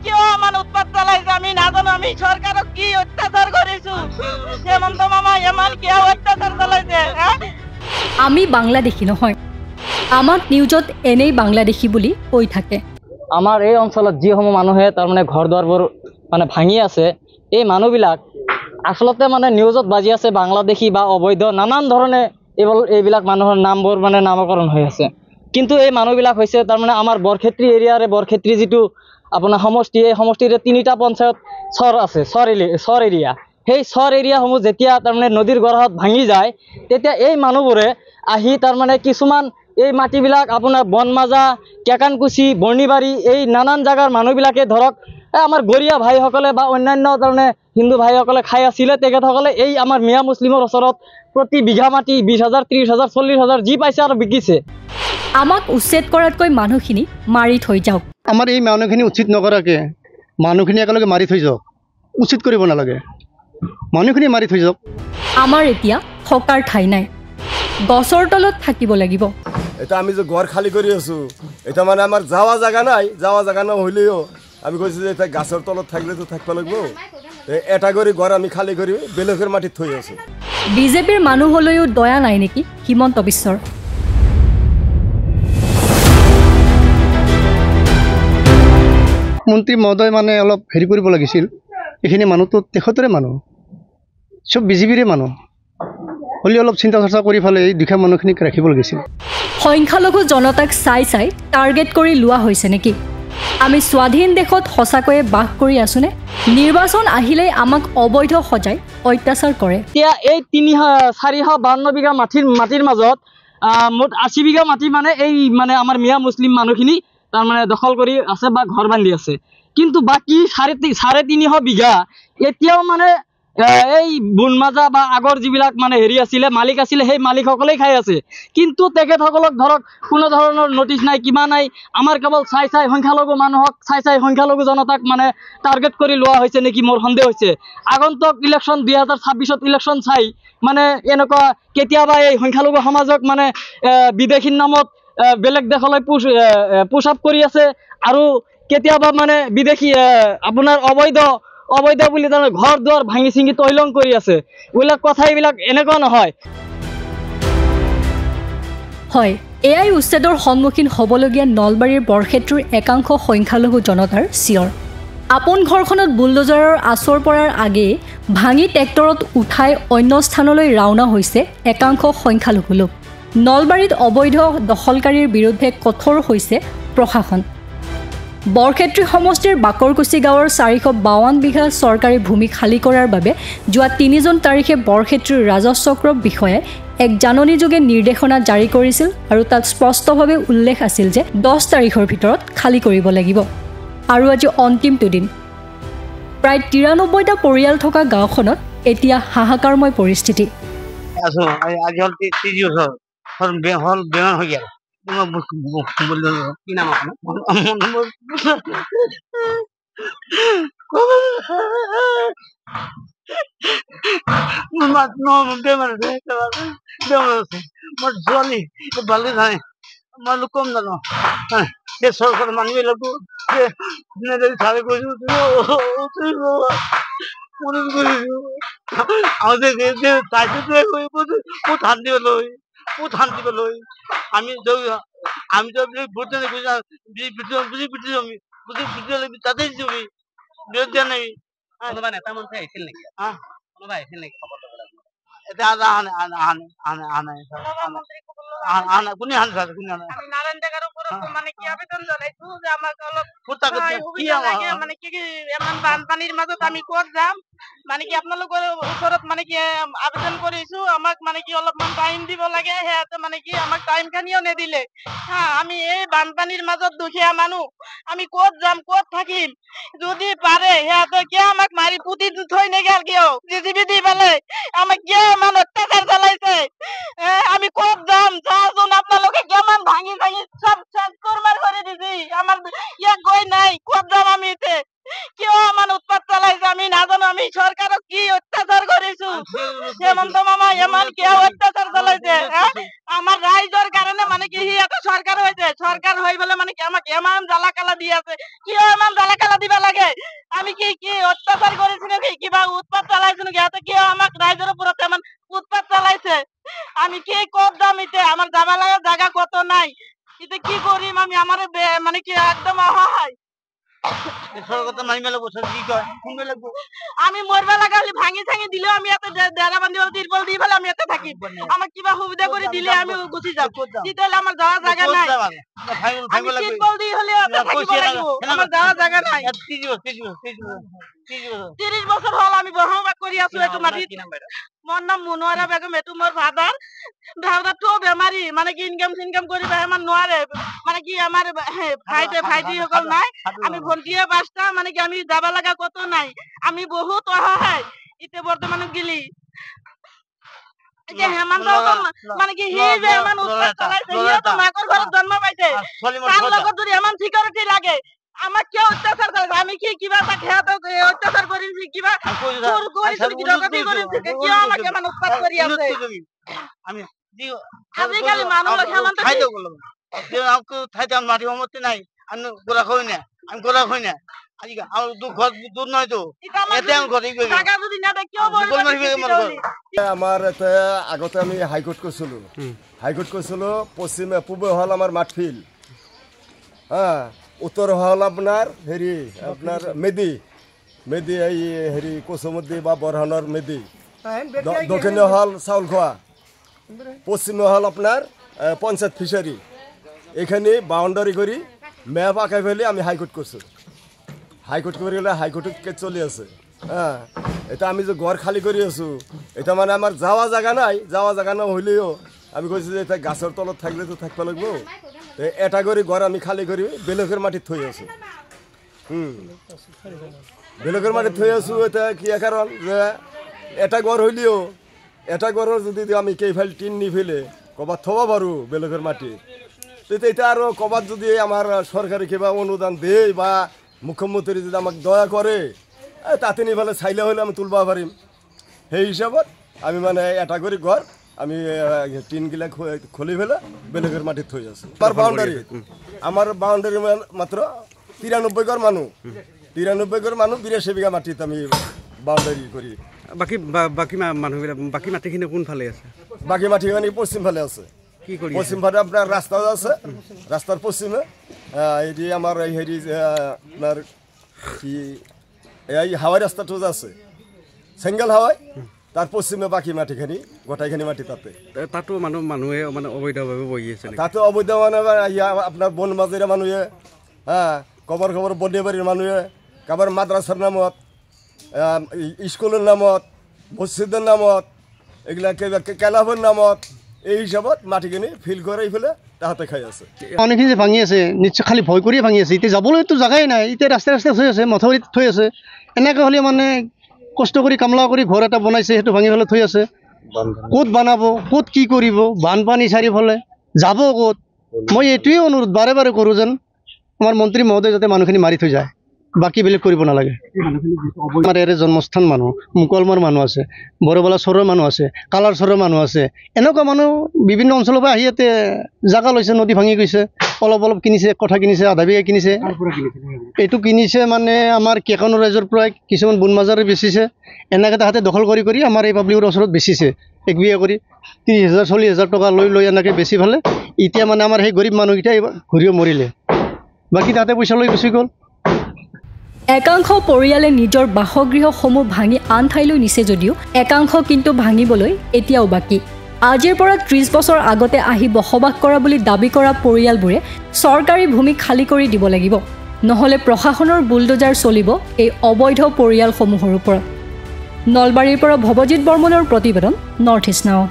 কিয় আমার উৎপাত চালাইছে আমি নাজানো। আমি সরকারক কি অত্যাচার করেছো হেমন্ত মামা এমন কিয় অত্যাচার চালাইছে? আমি বাংলাদেশী নহয়, আমাক নিউজত এনেই বাংলাদেশী বুলি কৈ থাকে। আমাৰ এই অঞ্চলত যিসমূহ মানুহে তাৰমানে ঘৰ দুৱাৰবোৰ মানে ভাঙি আছে, এই মানুহবিলাক আচলতে মানে নিউজত বাজি আছে বাংলাদেশী বা অবৈধ নানান ধৰণে এইবিলাক মানুহৰ নামবোৰ মানে নামকৰণ হৈ আছে। কিন্তু এই মানুহবিলাক হৈছে তাৰমানে আমাৰ বৰক্ষেত্ৰী এৰিয়াৰে বৰক্ষেত্ৰী যিটো আপোনাৰ সমষ্টি, এই সমষ্টিৰে 3টা পঞ্চায়ত চৰ আছে, চৰ এৰিয়া। সেই চৰ এৰিয়াসমূহ যেতিয়া তাৰমানে নদীৰ গৰ্ভত ভাঙি যায়, তেতিয়া এই মানুহবোৰে আহি তাৰমানে কিছুমান এই মাটিবিলাক আপোনাৰ বনমাজা, কেকানকুচি, বৰ্ণিবাৰী এই নানান জাগাৰ মানুহবিলাকে ধৰক আমাৰ গৰীয়া ভাইসকলে বা অন্যান্য তাৰমানে হিন্দু ভাইসকলে খাই আছিলে, তেখেতসকলে এই আমাৰ মিয়া মুছলিমৰ ওচৰত প্ৰতি বিঘা মাটি 20,000, 30,000, 40,000 যি পাইছে আৰু বিকিছে। আমাক উচ্ছেদ কৰাতকৈ মানুহখিনি মাৰি থৈ যাওক। আমাৰ এই মানুহখিনি উচিত নকৰাকে মানুহখিনি একেলগে মাৰি থৈ যাওক, উচিত কৰিব নালাগে, মানুহখিনি মাৰি থৈ যাওক। আমাৰ এতিয়া থকাৰ ঠাই নাই, গছৰ তলত থাকিব লাগিব। এটা আমি যে ঘর খালি করে আছো, এটা মানে আমার যাওয়া জায়গা নাই, যাওয়া জায়গা না হইলেও আমি কইছি যে এটা গাছের তলত থাকলে তো থাকতে লাগবো। এটা করে ঘর আমি খালি করি বেলেগের মাটিত থই আছো। বিজেপিৰ মানুহ হলেও দয়া নাই নেকি হিমন্ত বিশ্বৰ? মন্ত্ৰী মহোদয় মানে অলপ হেৰি কৰিব লাগিছিল, এইখিনি মানুহটো তেখেতৰে মানুহ, চব বিজেপিৰে মানুহ, হ'লে অলপ চিন্তা চৰ্চা কৰি ফালে এই দুখীয়া মানুহখিনিক ৰাখিব লাগিছিল। সংখ্যালঘু জনতাক চাই টাৰ্গেট কৰি লোৱা হৈছে নেকি? আমি স্বাধীন দেশত সঁচাকৈয়ে বাস কৰি আছোনে? নিৰ্বাচন আহিলেই আমাক অবৈধ সজাই অত্যাচাৰ কৰে। এতিয়া এই 452 বিঘা মাটিৰ মাজত মুঠ 80 বিঘা মাটি মানে এই মানে আমাৰ মিয়া মুছলিম মানুহখিনি তাৰমানে দখল কৰি আছে বা ঘৰ বান্ধি আছে। কিন্তু বাকী 350 বিঘা এতিয়াও মানে এই বুনমাজা বা আগৰ যিবিলাক মানে হেৰি আছিলে মালিক আছিলে, সেই মালিকসকলেই খাই আছে। কিন্তু তেখেতসকলক ধৰক কোনো ধৰণৰ নটিচ নাই, কিবা নাই। আমাৰ কেৱল চাই সংখ্যালঘু মানুহক চাই সংখ্যালঘু জনতাক মানে টাৰ্গেট কৰি লোৱা হৈছে নেকি মোৰ সন্দেহ হৈছে। আগন্তুক ইলেকশ্যন 2026ত ইলেকশ্যন চাই মানে এনেকুৱা কেতিয়াবা এই সংখ্যালঘু সমাজক মানে বিদেশীৰ নামত বেলেগ দেশলৈ পুশ আপ কৰি আছে, আৰু কেতিয়াবা মানে বিদেশী আপোনাৰ অবৈধ বুলি তাৰমানে ঘৰ দুৱাৰ ভাঙি চিঙি তহিলং কৰি আছে। এইবিলাক কথা এইবিলাক এনেকুৱা নহয়। হয়, এয়াই উচ্ছেদৰ সন্মুখীন হ'বলগীয়া নলবাৰীৰ বৰক্ষেত্ৰৰ একাংশ সংখ্যালঘু জনতাৰ চিঞৰ। আপোন ঘৰখনত বুলডোজাৰৰ আচৰ পৰাৰ আগেয়ে ভাঙি ট্ৰেক্টৰত উঠাই অন্য স্থানলৈ ৰাওনা হৈছে একাংশ সংখ্যালঘু লোক। নলবাৰীত অবৈধ দখলকাৰীৰ বিৰুদ্ধে কঠোৰ হৈছে প্ৰশাসন। বৰক্ষেত্ৰী সমষ্টিৰ বাকৰকুচি গাঁৱৰ 452 বিঘা চৰকাৰী ভূমি খালী কৰাৰ বাবে যোৱা 3 জুন তাৰিখে বৰক্ষেত্ৰীৰ ৰাজচক্ৰ বিষয়াই এক জাননীযোগে নিৰ্দেশনা জাৰি কৰিছিল, আৰু তাত স্পষ্টভাৱে উল্লেখ আছিল যে 10 তাৰিখৰ ভিতৰত খালী কৰিব লাগিব। আৰু আজি অন্তিমটো দিন। প্ৰায় 93টা পৰিয়াল থকা গাঁওখনত এতিয়া হাহাকাৰময় পৰিস্থিতি। কি নাম বেমাৰ মোৰ ছোৱালী ভালে নাই, মই কম জানো এই চৰকাৰৰ মানুহবিলাকো চাৰি কৰিছো শান্তি পেলাই আমি ভোট তাতে বিৰোধ দিয়া নাই। নেতা মন্ত্ৰী আহিছিল নেকি? কোনোবা আহিছিল নেকি খবৰ ল'বলৈ? এতিয়া কোনে নারায়ণ টেকার উপরে মানে কি আবেদন জানাইছো যে আমাকে মানে কি এমন বানপানীর মাজত আমি ক'ত যাম, মানে কি আপোনালোকৰ ওচৰত মানে কি আবেদন কৰিছো, আমাক মানে কি অলপমান টাইম দিব লাগে। সেয়াতে মানে কি আমাক টাইম খানিও নেদিলে। আমি এই বানপানীৰ মাজত দুখীয়া মানুহ, আমি ক'ত যাম, ক'ত থাকিম? যদি পাৰে সেয়াতে কিয় আমাক মাৰি পুতি থৈ নেগেল, কিয় জিজিবি দি পেলাই আমাক কিয় ইমান অত্যাচাৰ চলাইছে? আমি ক'ত যাম? চাচোন আপোনালোকে কিমান ভাঙি সব ট্রান্সফরমার করে দিছি। আমার ইয়াক গই নাই, ক'ত যাম আমি এতে? কিয় আমার উৎপাত চালাইছে আমি নাজানো। আমি সরকারক কি অত্যাচার করেছো হেমন্ত মামা এমন কিয় অত্যাচার চালাইছে? আমার রাইজর কারণে মানে কি সিহঁতে সরকার হয়েছে, সরকার হয়ে বলে মানে কি আমাকে এমন জ্বালা কালা দিয়ে আছে, কি এমন জ্বালা কালা দিবা লাগে? আমি কি কি অত্যাচার করেছি নাকি, কিবা উৎপাত চালাইছি নাকি? এত কি আমাকে রাইজের উপর এমন উৎপাত চালাইছে? আমি কি করতাম? এতে আমার যাবা লাগা জায়গা কত নাই, এতে কি করিম আমি? আমার মানে কি একদম অসহায়। আমি মরবা লাগালে ভাঙি ভাঙি দিলেও আমি এত দেড়া বান্ধি তিরপল দিয়ে ফেলে আমি এত থাকি। আমার কিবা সুবিধা করে দিলে আমি গুছি যাব, দিতে আমার যাওয়ার জায়গা নাই। আমি তিরপল দিয়ে হলে থাকিব লাগিব, আমার যাওয়ার জায়গা নাই। 30 বছর হল আমি বসবাস কৰি আছো এইটো মাটিত। মোৰ নাম মনোয়াৰা বেগম, এইটো মোৰ ফাদাৰ। দাদাটো বেমাৰী, মানে কি ইনকাম সিনকাম কৰিব ইমান নোৱাৰে, মানে কি আমাৰ ভাইটি সকল নাই, আমি ভন্টিয়ে 5টা, মানে কি আমি যাব লাগা কত নাই, আমি বহুত অসহায়। ইতে বর্তমানে গিলি হেমন্ত মানে কি সি যে ইমান উৎপাত চলাইছে, সিও মাকৰ ঘৰত জন্ম পাইছে, তাৰ লগত যদি ইমান সিকিউৰিটি লাগে, আমাক কিয় অত্যাচার করে? আমি কি কিবা তাক অত্যাচার করেছি, কিবা চোর করেছি, কি ডকাতি করেছি, কিয় আমাকে ইমান উৎপাত কৰি আছে? আজিকালি মানুহ হেমন্ত মাটি সমতি নাই, আমি গোলা খই না, আমি গোলা খই না। আমার আগতে আমি হাইকোর্ট করছিল, পশ্চিমে পূবে হল আমার মাঠফিল, হ্যাঁ, উত্তর হল আপনার আপনার মেদি এই কোচমদি বা বরহানোর মেদি, দক্ষিণে হল চাউলখোয়া, পশ্চিমে হল আপনার পঞ্চায়েত ফিশারি। এখানে বাউন্ডারি করি ম্যাপ আঁকাই ফেলে আমি হাইকোর্ট করছি। হাইকোর্ট করে গেলে হাইকোর্টে চলে আছে, হ্যাঁ। এটা আমি যে ঘর খালি করে আছো, এটা মানে আমার যাওয়া জায়গা নাই, যাওয়া জায়গা না হইলেও আমি কইছি যে এটা গাছের তলত থাকলে তো থাকতে লাগবো। এটা করে ঘর আমি খালি করি বেলকের মাটি থই আছো, বেলকের মাটি থই আছো। এটা কি কারণ যে এটা ঘর হইলেও, এটা ঘরের যদি আমি কেইফাল টিন নি ফেলে কবার থবা পারো বেলকের মাটি, এটা আরো কবার যদি আমার সরকারি কিবা অনুদান দেয় বা মুখ্যমন্ত্রী যদি আমাকে দয়া করে, তাতে নি ফেলে চাইলে হলে আমি তুলবা পারিম। সেই হিসাবত আমি মানে এটা করে ঘর আমি টিনগিলা খুলি ফেলে বেলেগের মাটি থই আছো। আমার বাউন্ডারি মাত্র 93 ঘর মানুষ, 93 ঘর মানুষ 82 বিঘা মাটিতে আমি বাউন্ডারি করি। বাকি মানুহবিলাক বাকি মাটিখিনি কোনফালে আছে? বাকি মাটিখিনি পশ্চিম ফালে আছে। পশ্চিম ফালে আপনার রাস্তা আছে, রাস্তার পশ্চিমে এটি আমার আপনার কি এই হাওয়াই রাস্তাটা আছে, সিঙ্গেল হাওয়াই, তার পশ্চিমে বাকি মাটিখানি গোটাইখানি মাটি তাতো মানুহে মানে অবৈধভাৱে বহি আছে, তাতো অবৈধ মানে আপনার বন মাজেরা মানুহে, হ্যাঁ, কবর বন্যবাড়ির মানুহে, কাবার মাদ্রাসার নামত, স্কুলের নামত, মসজিদের নামত, এগুলা ক্লাবের নামত, এই হিসাবত মাটিখিনি ফিল করে ফেলে তাহাতে খাই আছে। অনেকখিনি যে ভাঙি আছে নিশ্চয় খালি ভয় কৰিয়ে ভাঙি আছে। এতিয়া যাবলৈতো জাগাই নাই, এতিয়া ৰাস্তাই ৰাস্তাই থৈ আছে, মথাউৰিত থৈ আছে। এনেকৈ হ'লে মানে কষ্ট কৰি কামলা কৰি ঘৰ এটা বনাইছে, সেইটো ভাঙি পেলাই থৈ আছে। ক'ত বনাব, ক'ত কি কৰিব, বানপানী চাৰিওফালে যাব ক'ত? মই এইটোৱে অনুৰোধ বাৰে বাৰে কৰোঁ যেন আমাৰ মন্ত্ৰী মহোদয় যাতে মানুহখিনি মাৰি থৈ যায়, বাকী বেলেগ কৰিব নালাগে। আমাৰ ইয়াৰে জন্মস্থান মানুহ, মুকলমাৰ মানুহ আছে, বৰবালা চৰৰ মানুহ আছে, কালাৰ চৰৰ মানুহ আছে। এনেকুৱা মানুহ বিভিন্ন অঞ্চলৰ পৰা আহি ইয়াতে জাগা লৈছে, নদী ভাঙি গৈছে, অলপ অলপ কিনিছে, কঠা কিনিছে, আধা বিঘা কিনিছে। এইটো কিনিছে মানে আমাৰ কেকানো ৰাইজৰ পৰাই কিছুমান বুন মাজাৰে বেচিছে। এনেকৈ তাহাঁতে দখল কৰি কৰি আমাৰ এই পাব্লিকৰ ওচৰত বেচিছে, 1 বিঘা কৰি 30,000 40,000 টকা লৈ এনেকৈ বেচি ফেলে এতিয়া মানে আমাৰ সেই গৰীব মানুহকেইটা ঘূৰিও মৰিলে, বাকী তাহাঁতে পইচা লৈ গুচি গ'ল। একাংশ পৰিয়ালে নিজৰ বাসগৃহসমূহ ভাঙি আন ঠাইলৈ নিছে যদিও একাংশ কিন্তু ভাঙিবলৈ এতিয়াও বাকী। আজিৰ পৰা 30 বছৰ আগতে আহি বসবাস কৰা বুলি দাবী কৰা পৰিয়ালবোৰে চৰকাৰী ভূমি খালী কৰি দিব লাগিব, নহ'লে প্ৰশাসনৰ বুলডোজাৰ চলিব এই অবৈধ পৰিয়ালসমূহৰ ওপৰত। নলবাৰীৰ পৰা ভৱজিৎ বৰ্মনৰ প্ৰতিবেদন, নৰ্থ ইষ্ট নাও।